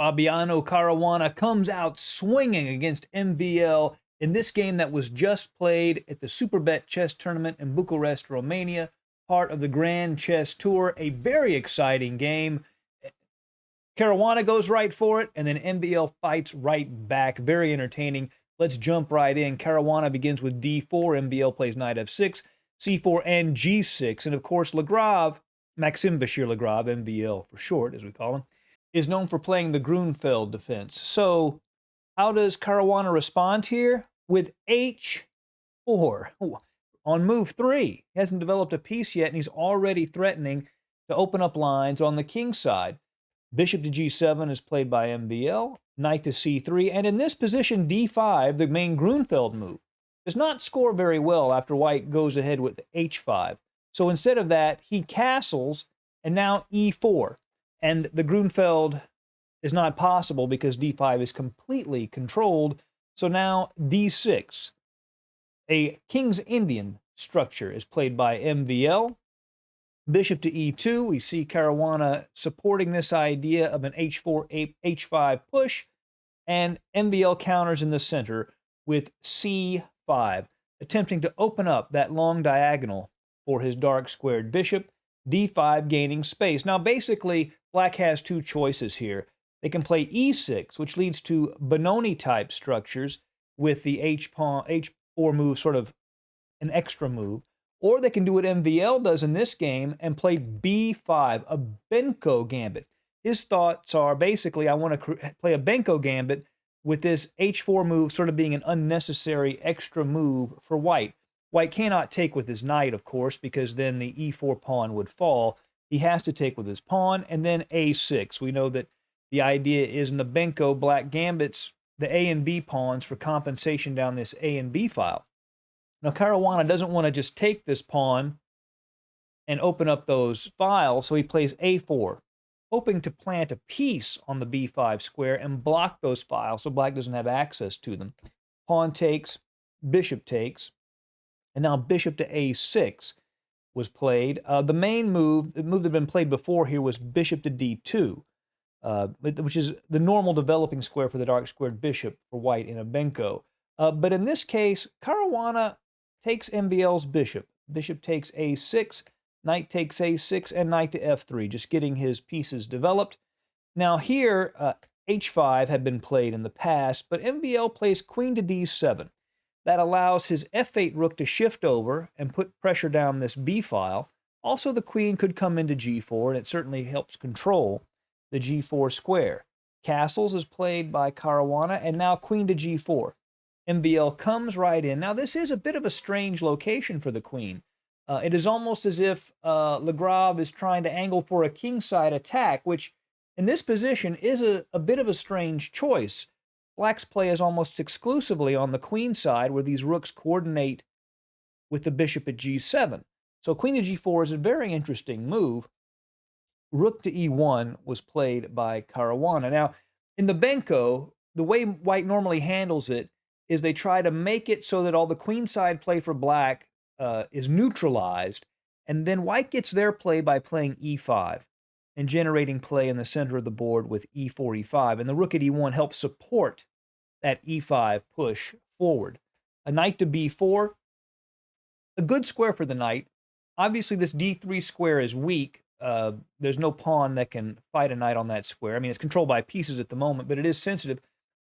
Fabiano Caruana comes out swinging against MVL in this game that was just played at the SuperBet chess tournament in Bucharest, Romania, part of the Grand Chess Tour. A very exciting game. Caruana goes right for it, and then MVL fights right back. Very entertaining. Let's jump right in. Caruana begins with d4. MVL plays knight f6, c4, and g6. And of course, Lagrave, Maxim vachier-lagrave, MVL for short, as we call him, is known for playing the Grunfeld defense. So how does Caruana respond here? With h4 on move 3. He hasn't developed a piece yet, and he's already threatening to open up lines on the king side. Bishop to g7 is played by MVL, knight to c3, and in this position, d5, the main Grunfeld move, does not score very well after white goes ahead with h5. So instead of that, he castles, and now e4. And the Grunfeld is not possible because d5 is completely controlled. So now d6. A King's Indian structure is played by MVL. Bishop to e2. We see Caruana supporting this idea of an h4, h5 push. And MVL counters in the center with c5, attempting to open up that long diagonal for his dark squared bishop. d5 gaining space. Now basically, black has two choices here. They can play e6, which leads to Benoni-type structures with the h4 move, sort of an extra move. Or they can do what MVL does in this game and play b5, a Benko gambit. His thoughts are basically, I want to play a Benko gambit with this h4 move sort of being an unnecessary extra move for white. White cannot take with his knight, of course, because then the e4 pawn would fall. He has to take with his pawn, and then a6. We know that the idea is in the Benko black gambits, the a and b pawns for compensation down this a and b file. Now, Caruana doesn't want to just take this pawn and open up those files, so he plays a4, hoping to plant a piece on the b5 square and block those files so black doesn't have access to them. Pawn takes, bishop takes, and now bishop to a6 was played. The main move, the move that had been played before here, was bishop to d2, which is the normal developing square for the dark squared bishop for white in a Benko. But in this case, Caruana takes MVL's bishop. Bishop takes a6, knight takes a6, and knight to f3, just getting his pieces developed. Now here, h5 had been played in the past, but MVL plays queen to d7. That allows his f8 rook to shift over and put pressure down this b file. Also, the queen could come into g4, and it certainly helps control the g4 square. Castles is played by Caruana, and now queen to g4. MVL comes right in. Now, this is a bit of a strange location for the queen. It is almost as if Lagrave is trying to angle for a kingside attack, which in this position is a bit of a strange choice. Black's play is almost exclusively on the queen side, where these rooks coordinate with the bishop at g7. So queen to g4 is a very interesting move. Rook to e1 was played by Caruana. Now, in the Benko, the way white normally handles it is they try to make it so that all the queenside play for black is neutralized, and then white gets their play by playing e5 and generating play in the center of the board with e4, e5, and the rook at e1 helps support that e5 push forward. A knight to b4, a good square for the knight. Obviously, this d3 square is weak. There's no pawn that can fight a knight on that square. I mean, it's controlled by pieces at the moment, but it is sensitive.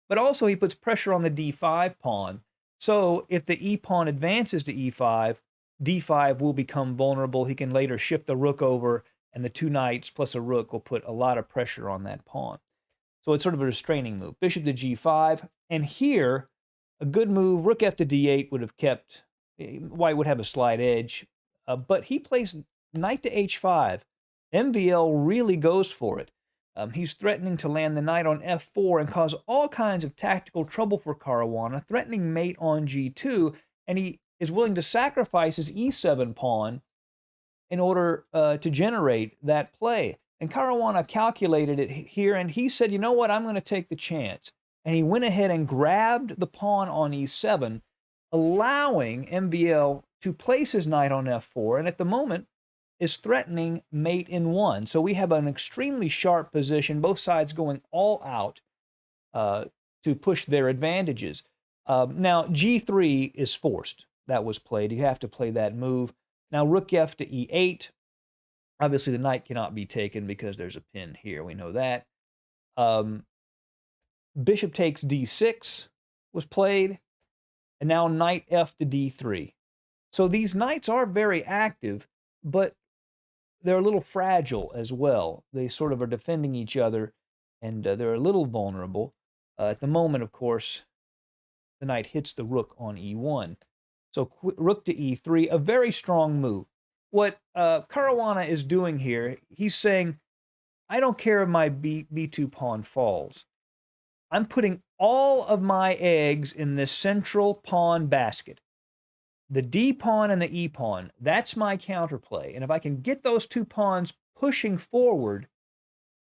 But also, he puts pressure on the d5 pawn. So if the e pawn advances to e5, d5 will become vulnerable. He can later shift the rook over, and the two knights plus a rook will put a lot of pressure on that pawn. So it's sort of a restraining move. Bishop to g5, and here, a good move, rook f to d8 would have kept, white would have a slight edge, but he plays knight to h5. MVL really goes for it. He's threatening to land the knight on f4 and cause all kinds of tactical trouble for Caruana, threatening mate on g2, and he is willing to sacrifice his e7 pawn in order to generate that play. And Caruana calculated it here, and he said, you know what, I'm going to take the chance. And he went ahead and grabbed the pawn on e7, allowing MVL to place his knight on f4. And at the moment, is threatening mate in 1. So we have an extremely sharp position, both sides going all out to push their advantages. Now, g3 is forced. That was played. You have to play that move. Now, rook f to e8. Obviously, the knight cannot be taken because there's a pin here. We know that. Bishop takes d6 was played. And now knight f to d3. So these knights are very active, but they're a little fragile as well. They sort of are defending each other, and they're a little vulnerable. At the moment, of course, the knight hits the rook on e1. So rook to e3, a very strong move. What Caruana is doing here, he's saying, I don't care if my b2 pawn falls. I'm putting all of my eggs in this central pawn basket. The d pawn and the e pawn, that's my counterplay. And if I can get those two pawns pushing forward,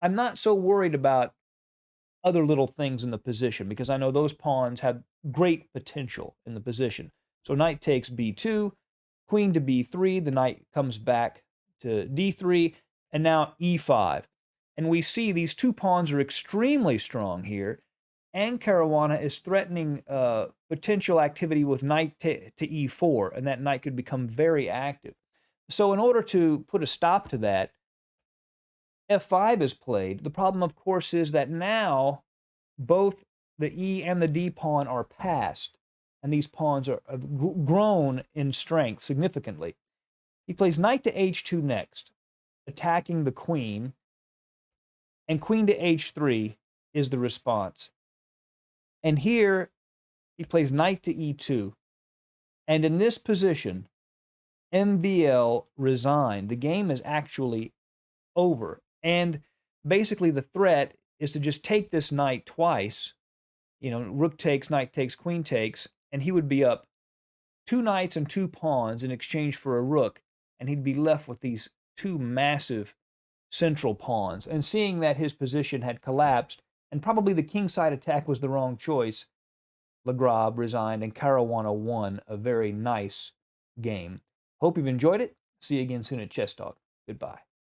I'm not so worried about other little things in the position because I know those pawns have great potential in the position. So knight takes b2, queen to b3, the knight comes back to d3, and now e5. And we see these two pawns are extremely strong here, and Caruana is threatening potential activity with knight to e4, and that knight could become very active. So in order to put a stop to that, f5 is played. The problem, of course, is that now both the e and the d pawn are passed, and these pawns have grown in strength significantly. He plays knight to h2 next, attacking the queen, and queen to h3 is the response. And here, he plays knight to e2. And in this position, MVL resigned. The game is actually over. And basically, the threat is to just take this knight twice. You know, rook takes, knight takes, queen takes, and he would be up 2 knights and 2 pawns in exchange for a rook, and he'd be left with these 2 massive central pawns. And seeing that his position had collapsed, and probably the kingside attack was the wrong choice, Lagrave resigned, and Caruana won a very nice game. Hope you've enjoyed it. See you again soon at Chess Talk. Goodbye.